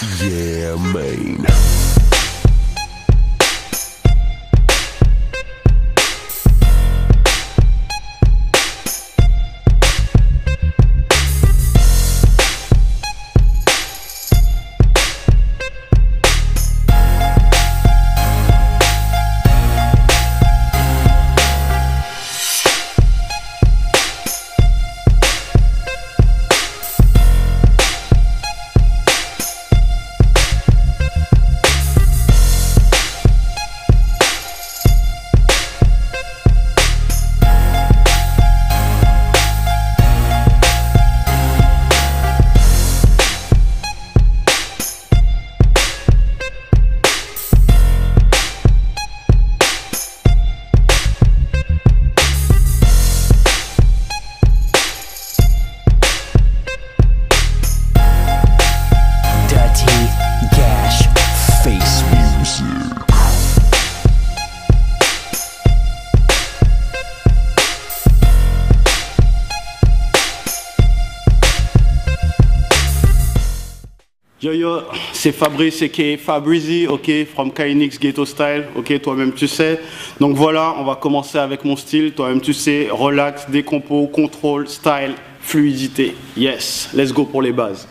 Yeah, man. Yo yo, c'est Fabrice aka Fabrizi, ok, from KNX Ghetto Style, ok, toi-même tu sais. Donc voilà, on va commencer avec mon style, toi-même tu sais, relax, décompo, contrôle, style, fluidité. Yes, let's go pour les bases.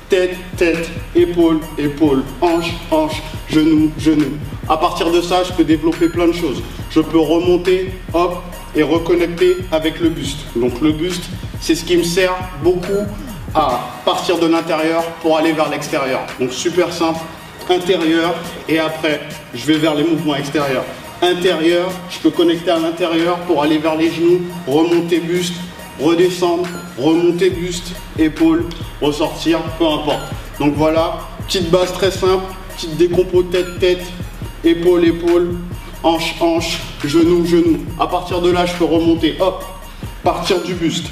Tête, tête, épaule, épaule, hanche, hanche, genou, genou. À partir de ça, je peux développer plein de choses. Je peux remonter, hop, et reconnecter avec le buste. Donc le buste, c'est ce qui me sert beaucoup à partir de l'intérieur pour aller vers l'extérieur. Donc super simple, intérieur, et après, je vais vers les mouvements extérieurs. Intérieur, je peux connecter à l'intérieur pour aller vers les genoux, remonter buste, redescendre, remonter buste, épaule, ressortir, peu importe. Donc voilà, petite base très simple, petite décompo tête, tête, épaule, épaule, hanche, hanche, genou, genou. À partir de là, je peux remonter, hop, partir du buste,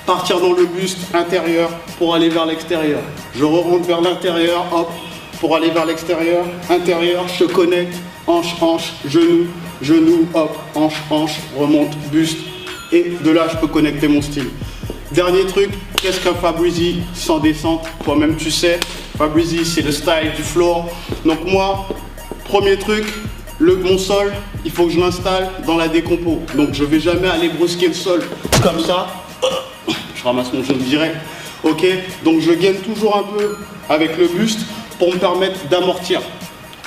partir dans le buste intérieur pour aller vers l'extérieur. Je remonte vers l'intérieur, hop, pour aller vers l'extérieur, intérieur, je connecte, hanche, hanche, genou, genou, hop, hanche, hanche, remonte, buste. Et de là, je peux connecter mon style. Dernier truc, qu'est-ce qu'un Fabrizi sans descente? Toi-même, tu sais, Fabrizi, c'est le style du floor. Donc moi, premier truc, mon sol, il faut que je l'installe dans la décompo. Donc je ne vais jamais aller brusquer le sol comme ça. Je ramasse mon genou direct. Ok, donc je gaine toujours un peu avec le buste pour me permettre d'amortir.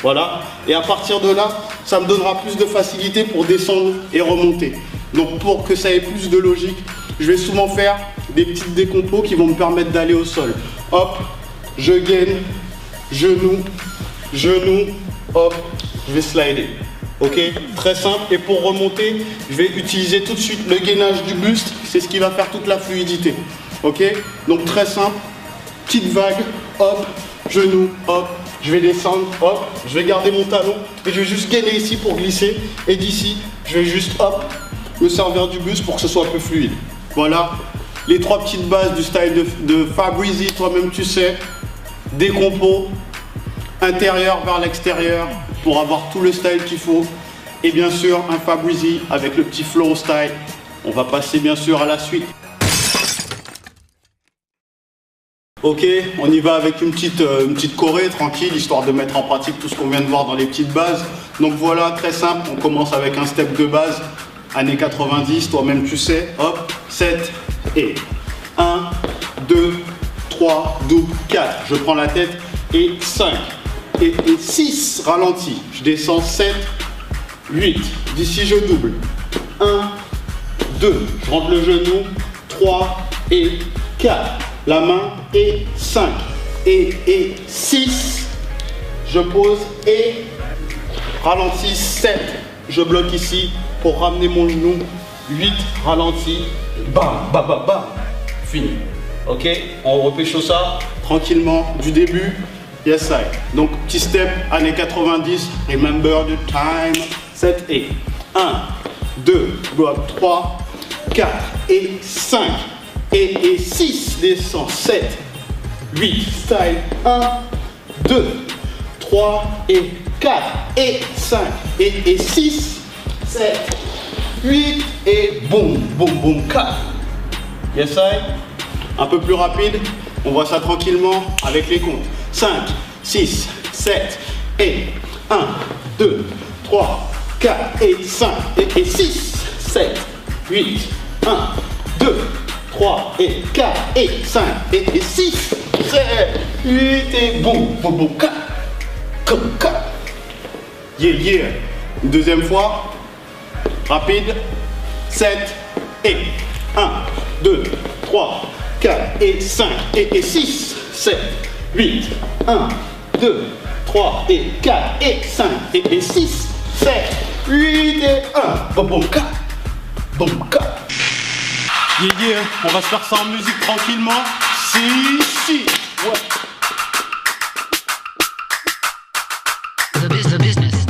Voilà, et à partir de là, ça me donnera plus de facilité pour descendre et remonter. Donc pour que ça ait plus de logique, je vais souvent faire des petites décompos qui vont me permettre d'aller au sol. Hop, je gaine, genou, genou, hop, je vais slider. Ok, très simple. Et pour remonter, je vais utiliser tout de suite le gainage du buste. C'est ce qui va faire toute la fluidité. Ok, donc très simple. Petite vague, hop, genou, hop. Je vais descendre, hop. Je vais garder mon talon et je vais juste gainer ici pour glisser. Et d'ici, je vais juste, hop, me servir du buste pour que ce soit un peu fluide. Voilà, les trois petites bases du style de Fabrizi, toi-même tu sais. Décompo, intérieur vers l'extérieur pour avoir tout le style qu'il faut. Et bien sûr, un Fabrizi avec le petit flow style. On va passer bien sûr à la suite. Ok, on y va avec une petite choré tranquille, histoire de mettre en pratique tout ce qu'on vient de voir dans les petites bases. Donc voilà, très simple, on commence avec un step de base, années 90, toi-même tu sais, hop, 7 et 1, 2, 3, double, 4, je prends la tête et 5 et 6, ralenti, je descends 7, 8, d'ici je double, 1, 2, je rentre le genou, 3 et 4. La main et 5 et 6, je pose et ralentis 7, je bloque ici pour ramener mon genou, 8, ralenti, bam, bam, bam, bam, fini. Ok, on repêche ça tranquillement du début, yes I. Donc petit step, années 90, remember the time, 7 et 1, 2, bloc 3, 4 et 5. Et 6, descend 7, 8, style 1, 2, 3 et 4 et 5 et 6, 7, 8 et boum, boum, boum, 4. Yes I. Un peu plus rapide, On voit ça tranquillement avec les comptes. 5, 6, 7 et 1, 2, 3, 4 et 5 et 6, 7, 8, 1, 2, 3 et 4 et 5 et 6, 7, 8 et boum, boum, boum, 4, 4. Yeah, yeah. Une deuxième fois. Rapide. 7 et 1, 2, 3, 4 et 5 et 6, 7, 8, 1, 2, 3 et 4 et 5 et 6, 7, 8 et 1. Boum, boum, 4. Boum, 4. Yeah, yeah. On va se faire ça en musique tranquillement. Si. Ouais. The business.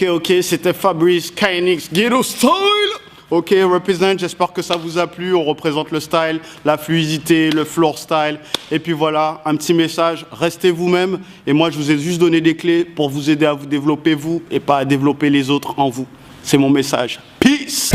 Ok, c'était Fabrice KNX Ghetto Style. Ok, represent, j'espère que ça vous a plu. On représente le style, la fluidité, le floor style. Et puis voilà, un petit message, restez vous-même. Et moi, je vous ai juste donné des clés pour vous aider à vous développer vous et pas à développer les autres en vous. C'est mon message. Peace.